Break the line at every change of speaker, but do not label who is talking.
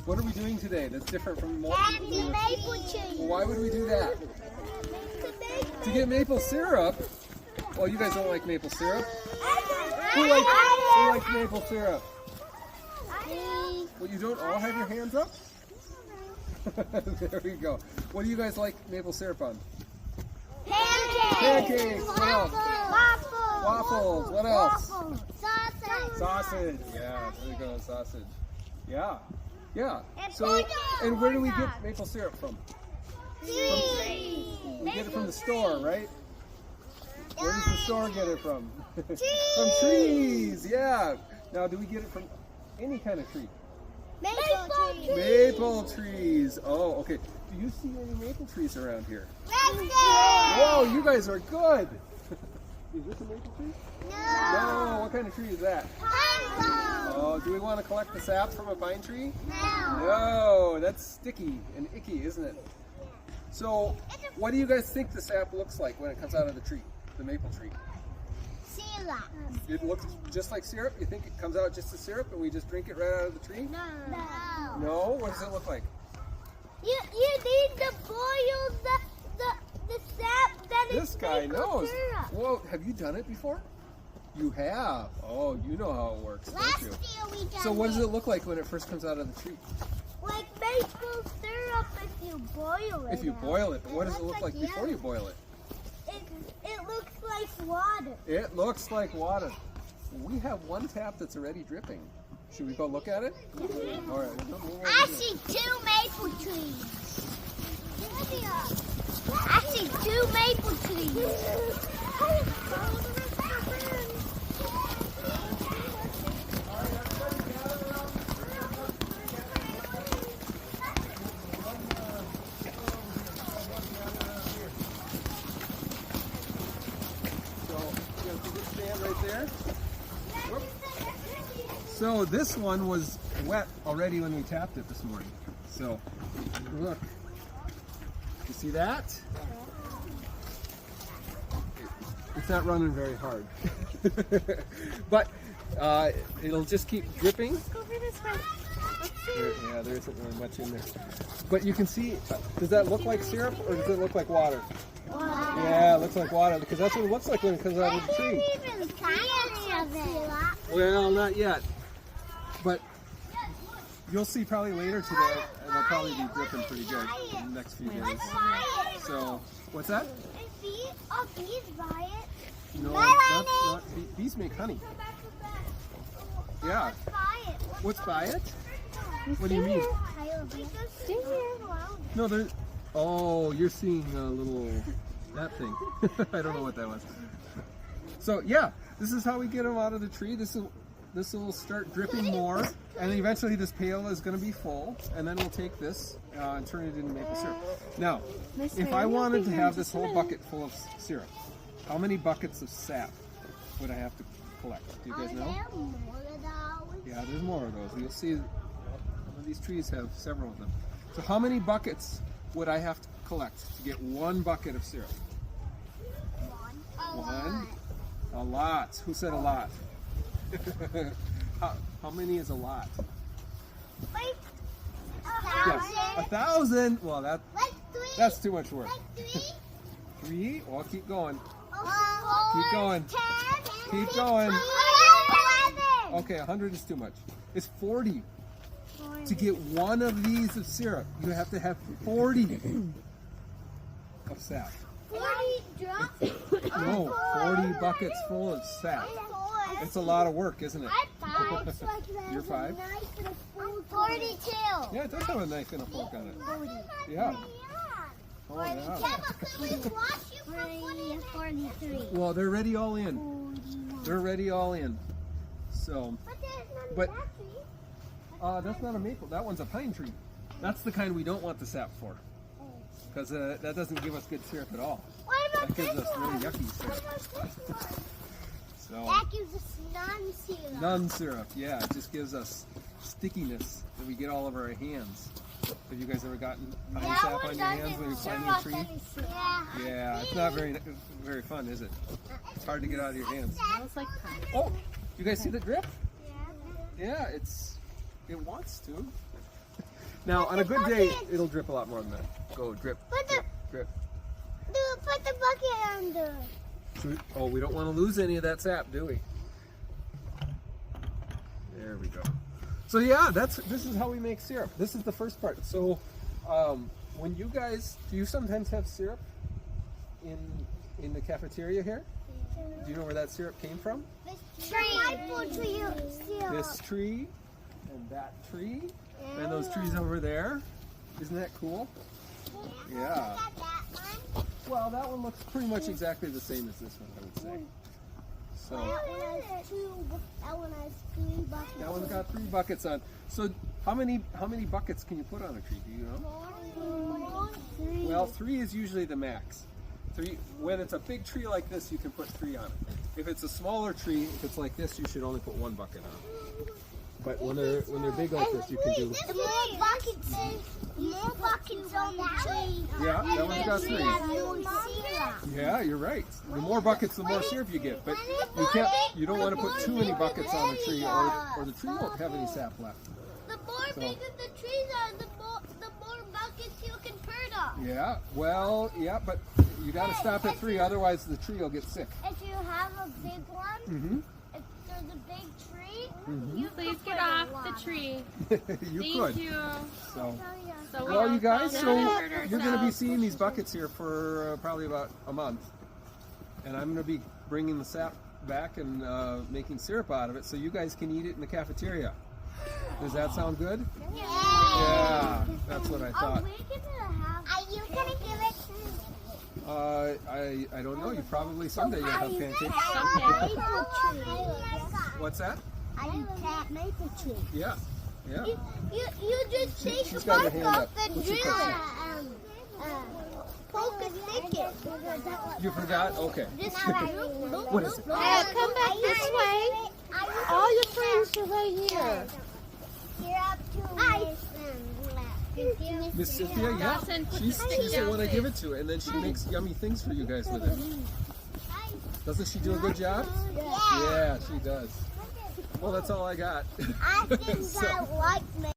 What are we doing today that's different from most?
Maple tree.
Well, why would we do that? To get maple syrup? Well, you guys don't like maple syrup. Who likes maple syrup? Well, you don't all have your hands up? There we go. What do you guys like maple syrup on? Pancakes. What else? Waffles. What else? Sausage. Yeah, there you go, sausage. Yeah. Yeah. So, and where do we get maple syrup from? We get it from the store, right? Where does the store get it from? From trees. Yeah. Now, do we get it from any kind of tree? Maple trees. Oh, okay. Do you see any maple trees around here? Whoa, you guys are good. Is this a maple tree? No. What kind of tree is that? Oh, do we want to collect the sap from a pine tree? No, that's sticky and icky, isn't it? So, what do you guys think the sap looks like when it comes out of the tree, the maple tree?
Syrup.
It looks just like syrup? You think it comes out just as syrup and we just drink it right out of the tree?
No.
No? What does it look like?
You need to boil the sap that is
This guy knows.
syrup.
Well, have you done it before? You have. Oh, you know how it works, don't
Last
you?
year we done
So what does it look like when it first comes out of the tree?
like maple syrup if you boil it.
If you boil it, but what does it look like before you boil it?
It looks like water.
It looks like water. We have one tap that's already dripping. Should we go look at it? All right.
I see 2 maple trees. I see 2 maple trees.
So this one was wet already when we tapped it this morning. So look, you see that? It's not running very hard, but it'll just keep dripping.
Let's go over this way.
Yeah, there isn't really much in there. But you can see, does that look like syrup or does it look like water?
Water.
Yeah, it looks like water because that's what it looks like when it comes out of the tree. Well, not yet. But you'll see probably later today, and they'll probably be dripping pretty good in the next few days. So, what's that?
Bees buy it.
No, not bees make honey. Yeah. What's by it? What do you mean?
Stay here.
No, there's. Oh, you're seeing a little that thing. I don't know what that was. So yeah, this is how we get them out of the tree. This will start dripping more, and then eventually this pail is going to be full, and then we'll take this and turn it into maple syrup. Now, if I wanted to have this whole bucket full of syrup, how many buckets of sap would I have to collect? Do you guys know? Yeah, there's more of those. You'll see these trees have several of them. So how many buckets would I have to collect to get 1 bucket of syrup? One? A lot. Who said a lot? How many is a lot?
Like
Yes, 1,000. Well, that's too much work.
Like 3?
3? Well, keep going.
4,
Keep going.
10,
Keep going.
11.
Okay, 100 is too much. It's 40. To get 1 of these of syrup, you have to have 40 of sap.
40 drops?
No, 40 buckets full of sap. It's a lot of work, isn't it?
I'm 5.
You're 5?
I'm 42.
Yeah, it does have a knife and a fork on it. Yeah. Oh, yeah.
43.
Well, they're ready all in. They're ready all in. So, but that's not a maple. That one's a pine tree. That's the kind we don't want the sap for, because that doesn't give us good syrup at all. That gives us really yucky syrup. So
That gives us non-syrup.
none syrup. Yeah, it just gives us stickiness that we get all over our hands. Have you guys ever gotten pine sap on your hands when you're climbing a tree? Yeah, it's not very fun, is it? It's hard to get out of your hands.
Smells like pine.
Oh, you guys see the drip? Yeah, it wants to. Now, on a good day, it'll drip a lot more than that. Go, drip, drip, drip.
Put the bucket under.
Oh, we don't want to lose any of that sap, do we? There we go. So yeah, this is how we make syrup. This is the first part. So when you guys, do you sometimes have syrup in the cafeteria here? Do you know where that syrup came from?
This tree.
This tree and that tree and those trees over there. Isn't that cool? Yeah. Well, that one looks pretty much exactly the same as this one, I would say. So
That one has 3 buckets.
that one's got 3 buckets on. So how many buckets can you put on a tree? Do you know?
3.
Well, 3 is usually the max. 3. When it's a big tree like this, you can put 3 on it. If it's a smaller tree, if it's like this, you should only put 1 bucket on. But when they're big like this, you can do.
The more buckets on the tree.
Yeah, that one's got 3. Yeah, you're right. The more buckets, the more syrup you get. But you don't want to put too many buckets on a tree, or the tree won't have any sap left.
The more bigger the trees are, the more buckets you can put on.
Yeah, well, yeah, but you got to stop at 3, otherwise the tree will get sick.
If you have a big one, if there's a big tree, you
Please
could
get
put
off
one.
the tree.
You
Thank
could.
you.
So,
So we
well,
don't
you guys,
fall
so
down and hurt
you're going to be
ourselves.
seeing these buckets here for probably about a month, and I'm going to be bringing the sap back and making syrup out of it, so you guys can eat it in the cafeteria. Does that sound good? Yeah, that's what I thought.
Are you gonna give it to me?
I don't know. You probably someday you'll have pancakes.
Maple tree.
What's that?
I eat that maple tree.
Yeah, yeah.
You just take
She's
a
got her
bark
hand
off
up.
and
What's your
drill
question?
it. Poke a stick it.
You forgot? Okay.
Just
What is it?
come back this way. All your friends are right here. You're up to
Miss Cynthia, yeah. She's the one I give it to, and then she makes yummy things for you guys with it. Doesn't she do a good job? Yeah, she does. Well, that's all I got.
I think
So-
I like